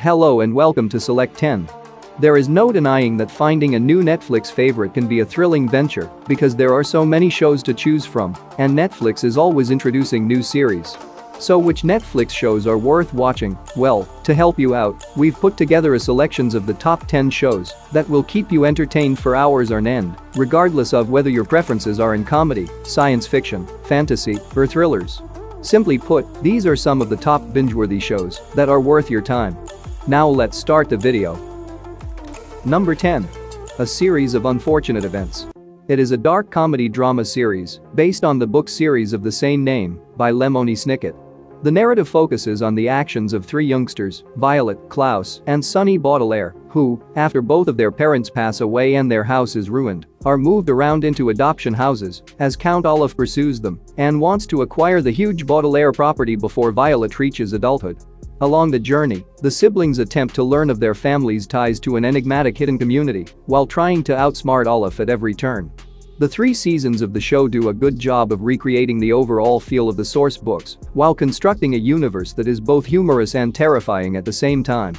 Hello and welcome to Select 10. There is no denying that finding a new Netflix favorite can be a thrilling venture because there are so many shows to choose from, and Netflix is always introducing new series. So which Netflix shows are worth watching? Well, to help you out, we've put together a selections of the top 10 shows that will keep you entertained for hours on end, regardless of whether your preferences are in comedy, science fiction, fantasy, or thrillers. Simply put, these are some of the top binge-worthy shows that are worth your time. Now let's start the video. Number 10. A series of unfortunate events. It is a dark comedy drama series based on the book series of the same name by Lemony Snicket. The narrative focuses on the actions of three youngsters, Violet, Klaus, and Sonny Baudelaire, who, after both of their parents pass away and their house is ruined, are moved around into adoption houses as Count Olaf pursues them and wants to acquire the huge Baudelaire property before Violet reaches adulthood. Along the journey, the siblings attempt to learn of their family's ties to an enigmatic hidden community while trying to outsmart Olaf at every turn. The 3 seasons of the show do a good job of recreating the overall feel of the source books while constructing a universe that is both humorous and terrifying at the same time.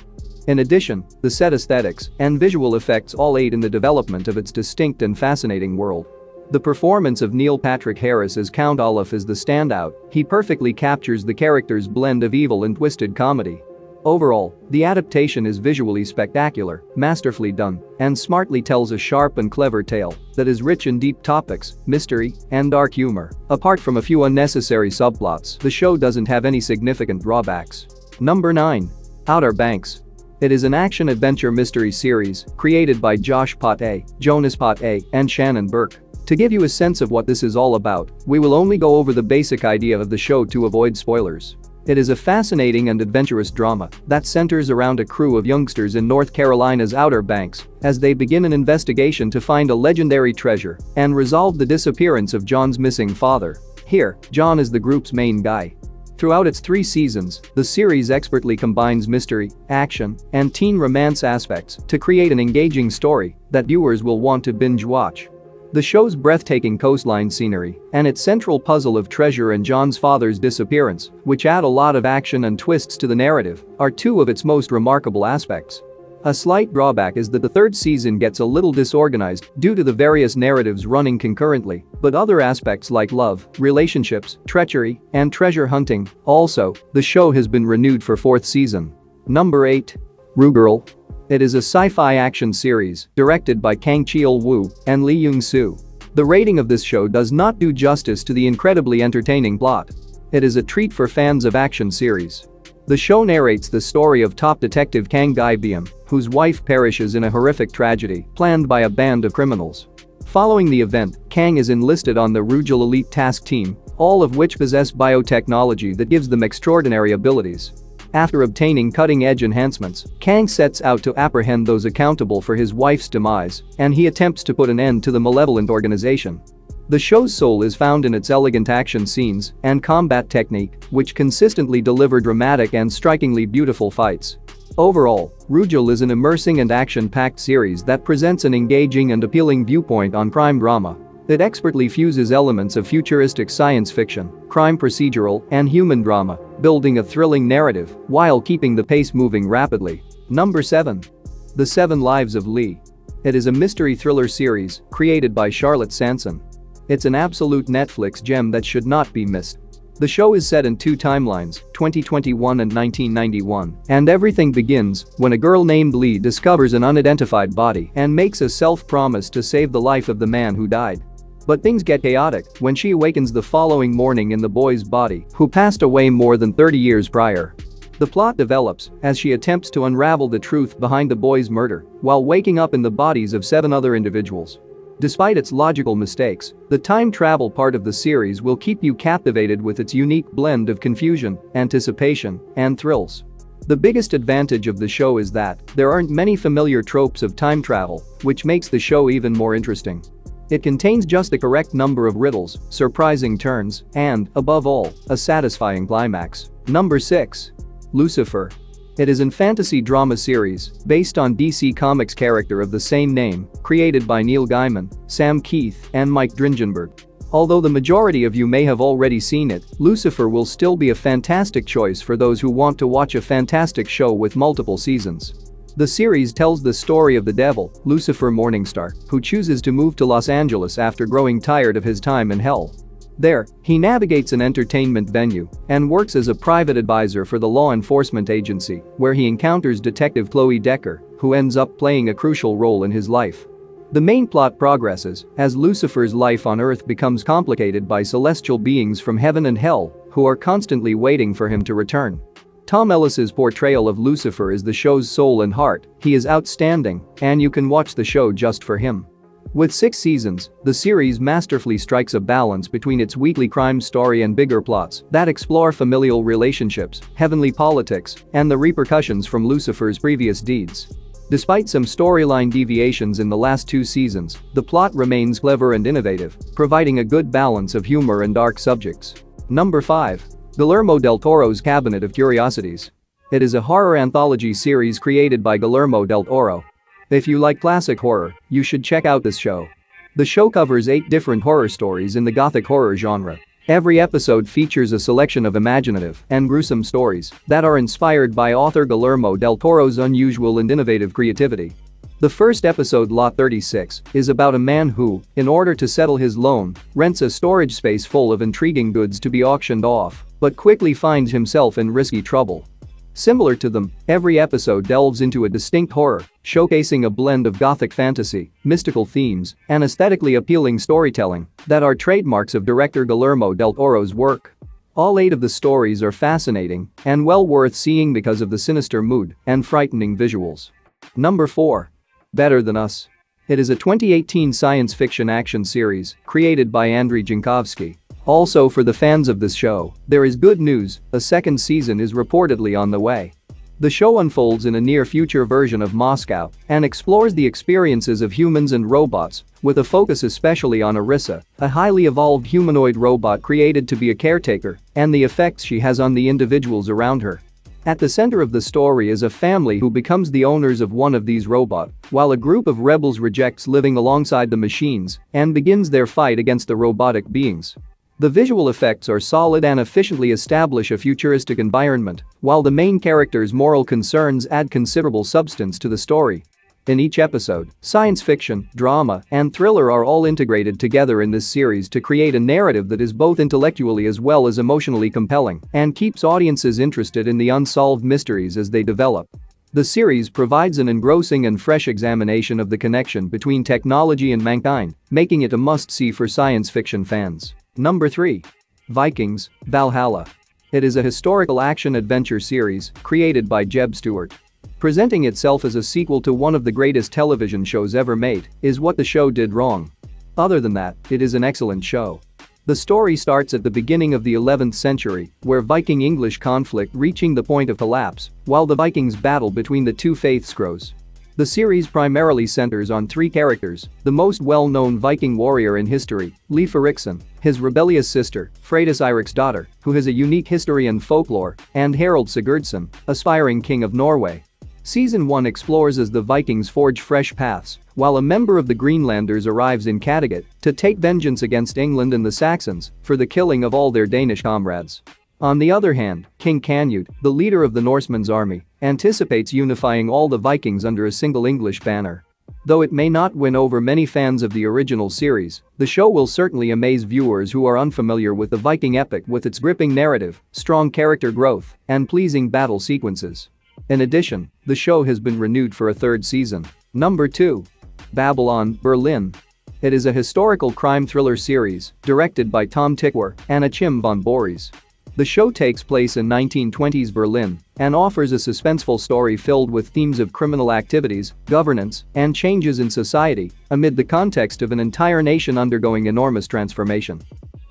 In addition, the set aesthetics and visual effects all aid in the development of its distinct and fascinating world. The performance of Neil Patrick Harris as Count Olaf is the standout. He perfectly captures the character's blend of evil and twisted comedy. Overall, the adaptation is visually spectacular, masterfully done, and smartly tells a sharp and clever tale that is rich in deep topics, mystery, and dark humor. Apart from a few unnecessary subplots, the show doesn't have any significant drawbacks. Number 9. Outer Banks. It is an action-adventure mystery series created by Josh Potte, Jonas Potte, and Shannon Burke. To give you a sense of what this is all about, we will only go over the basic idea of the show to avoid spoilers. It is a fascinating and adventurous drama that centers around a crew of youngsters in North Carolina's Outer Banks as they begin an investigation to find a legendary treasure and resolve the disappearance of John's missing father. Here, John is the group's main guy. Throughout its 3 seasons, the series expertly combines mystery, action, and teen romance aspects to create an engaging story that viewers will want to binge-watch. The show's breathtaking coastline scenery and its central puzzle of treasure and John's father's disappearance, which add a lot of action and twists to the narrative, are 2 of its most remarkable aspects. A slight drawback is that the 3rd season gets a little disorganized due to the various narratives running concurrently, but other aspects like love, relationships, treachery, and treasure hunting. Also, the show has been renewed for 4th season. Number 8. Rugirl. It is a sci-fi action series directed by Kang Cheol-woo and Lee Young-soo. The rating of this show does not do justice to the incredibly entertaining plot. It is a treat for fans of action series. The show narrates the story of top detective Kang Gi-byum, whose wife perishes in a horrific tragedy planned by a band of criminals. Following the event, Kang is enlisted on the Rugirl Elite Task Team, all of which possess biotechnology that gives them extraordinary abilities. After obtaining cutting-edge enhancements, Kang sets out to apprehend those accountable for his wife's demise, and he attempts to put an end to the malevolent organization. The show's soul is found in its elegant action scenes and combat technique, which consistently deliver dramatic and strikingly beautiful fights. Overall, Rugirl is an immersing and action-packed series that presents an engaging and appealing viewpoint on crime drama. It expertly fuses elements of futuristic science fiction, crime procedural, and human drama, building a thrilling narrative while keeping the pace moving rapidly. Number 7. The 7 Lives of Lee. It is a mystery thriller series created by Charlotte Sanson. It's an absolute Netflix gem that should not be missed. The show is set in 2 timelines, 2021 and 1991, and everything begins when a girl named Lee discovers an unidentified body and makes a self-promise to save the life of the man who died. But things get chaotic when she awakens the following morning in the boy's body, who passed away more than 30 years prior. The plot develops as she attempts to unravel the truth behind the boy's murder while waking up in the bodies of 7 other individuals. Despite its logical mistakes, the time travel part of the series will keep you captivated with its unique blend of confusion, anticipation, and thrills. The biggest advantage of the show is that there aren't many familiar tropes of time travel, which makes the show even more interesting. It contains just the correct number of riddles, surprising turns, and, above all, a satisfying climax. Number 6. Lucifer. It is a fantasy drama series based on DC Comics character of the same name, created by Neil Gaiman, Sam Keith, and Mike Dringenberg. Although the majority of you may have already seen it, Lucifer will still be a fantastic choice for those who want to watch a fantastic show with multiple seasons. The series tells the story of the devil, Lucifer Morningstar, who chooses to move to Los Angeles after growing tired of his time in hell. There, he navigates an entertainment venue and works as a private advisor for the law enforcement agency, where he encounters Detective Chloe Decker, who ends up playing a crucial role in his life. The main plot progresses as Lucifer's life on Earth becomes complicated by celestial beings from heaven and hell who are constantly waiting for him to return. Tom Ellis's portrayal of Lucifer is the show's soul and heart. He is outstanding, and you can watch the show just for him. With 6 seasons, the series masterfully strikes a balance between its weekly crime story and bigger plots that explore familial relationships, heavenly politics, and the repercussions from Lucifer's previous deeds. Despite some storyline deviations in the last 2 seasons, the plot remains clever and innovative, providing a good balance of humor and dark subjects. Number 5. Guillermo del Toro's Cabinet of Curiosities. It is a horror anthology series created by Guillermo del Toro. If you like classic horror, you should check out this show. The show covers 8 different horror stories in the gothic horror genre. Every episode features a selection of imaginative and gruesome stories that are inspired by author Guillermo del Toro's unusual and innovative creativity. The first episode, Lot 36, is about a man who, in order to settle his loan, rents a storage space full of intriguing goods to be auctioned off, but quickly finds himself in risky trouble. Similar to them, every episode delves into a distinct horror, showcasing a blend of gothic fantasy, mystical themes, and aesthetically appealing storytelling that are trademarks of director Guillermo del Toro's work. All 8 of the stories are fascinating and well worth seeing because of the sinister mood and frightening visuals. Number 4. Better Than Us. It is a 2018 science fiction action series created by Andrei Jankovsky. Also, for the fans of this show, there is good news: a second season is reportedly on the way. The show unfolds in a near-future version of Moscow and explores the experiences of humans and robots, with a focus especially on Arissa, a highly evolved humanoid robot created to be a caretaker, and the effects she has on the individuals around her. At the center of the story is a family who becomes the owners of one of these robots, while a group of rebels rejects living alongside the machines and begins their fight against the robotic beings. The visual effects are solid and efficiently establish a futuristic environment, while the main character's moral concerns add considerable substance to the story. In each episode, science fiction, drama, and thriller are all integrated together in this series to create a narrative that is both intellectually as well as emotionally compelling and keeps audiences interested in the unsolved mysteries as they develop. The series provides an engrossing and fresh examination of the connection between technology and mankind, making it a must-see for science fiction fans. Number 3. Vikings: Valhalla. It is a historical action-adventure series created by Jeb Stuart. Presenting itself as a sequel to one of the greatest television shows ever made is what the show did wrong. Other than that, it is an excellent show. The story starts at the beginning of the 11th century, where Viking-English conflict reaching the point of collapse, while the Vikings' battle between the two faiths grows. The series primarily centers on 3 characters: the most well-known Viking warrior in history, Leif Erikson, his rebellious sister, Freydis Eiriksdottir, who has a unique history and folklore, and Harald Sigurdsson, aspiring king of Norway. Season 1 explores as the Vikings forge fresh paths, while a member of the Greenlanders arrives in Kattegat to take vengeance against England and the Saxons for the killing of all their Danish comrades. On the other hand, King Canute, the leader of the Norsemen's army, anticipates unifying all the Vikings under a single English banner. Though it may not win over many fans of the original series, the show will certainly amaze viewers who are unfamiliar with the Viking epic with its gripping narrative, strong character growth, and pleasing battle sequences. In addition, the show has been renewed for a 3rd season. Number 2. Babylon: Berlin. It is a historical crime thriller series directed by Tom Tykwer and Achim von Boris. The show takes place in 1920s Berlin and offers a suspenseful story filled with themes of criminal activities, governance, and changes in society amid the context of an entire nation undergoing enormous transformation.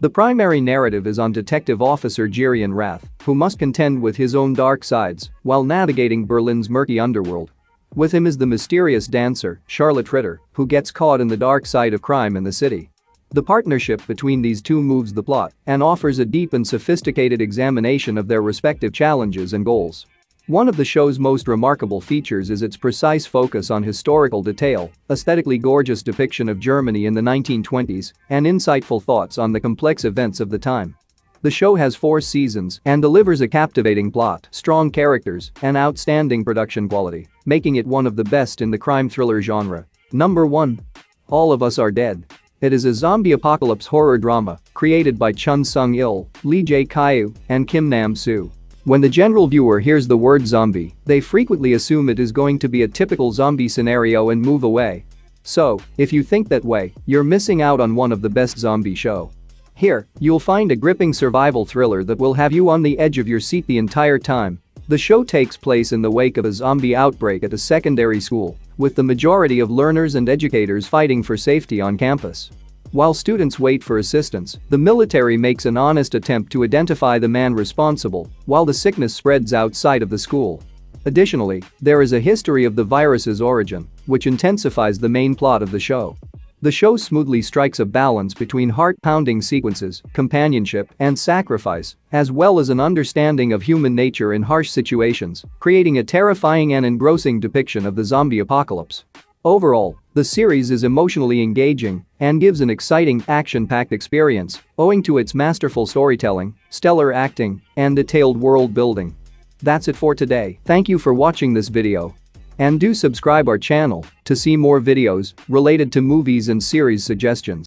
The primary narrative is on Detective Officer Jerian Rath, who must contend with his own dark sides while navigating Berlin's murky underworld. With him is the mysterious dancer, Charlotte Ritter, who gets caught in the dark side of crime in the city. The partnership between these two moves the plot and offers a deep and sophisticated examination of their respective challenges and goals. One of the show's most remarkable features is its precise focus on historical detail, aesthetically gorgeous depiction of Germany in the 1920s, and insightful thoughts on the complex events of the time. The show has 4 seasons and delivers a captivating plot, strong characters, and outstanding production quality, making it one of the best in the crime thriller genre. Number 1. All of Us Are Dead. It is a zombie apocalypse horror drama created by Chun Sung-il, Lee Jae-kyu, and Kim Nam-soo. When the general viewer hears the word zombie, they frequently assume it is going to be a typical zombie scenario and move away. So, if you think that way, you're missing out on one of the best zombie show. Here, you'll find a gripping survival thriller that will have you on the edge of your seat the entire time. The show takes place in the wake of a zombie outbreak at a secondary school, with the majority of learners and educators fighting for safety on campus. While students wait for assistance, the military makes an honest attempt to identify the man responsible, while the sickness spreads outside of the school. Additionally, there is a history of the virus's origin, which intensifies the main plot of the show. The show smoothly strikes a balance between heart-pounding sequences, companionship, and sacrifice, as well as an understanding of human nature in harsh situations, creating a terrifying and engrossing depiction of the zombie apocalypse. Overall, the series is emotionally engaging and gives an exciting, action-packed experience, owing to its masterful storytelling, stellar acting, and detailed world building. That's it for today. Thank you for watching this video. And do subscribe our channel to see more videos related to movies and series suggestions.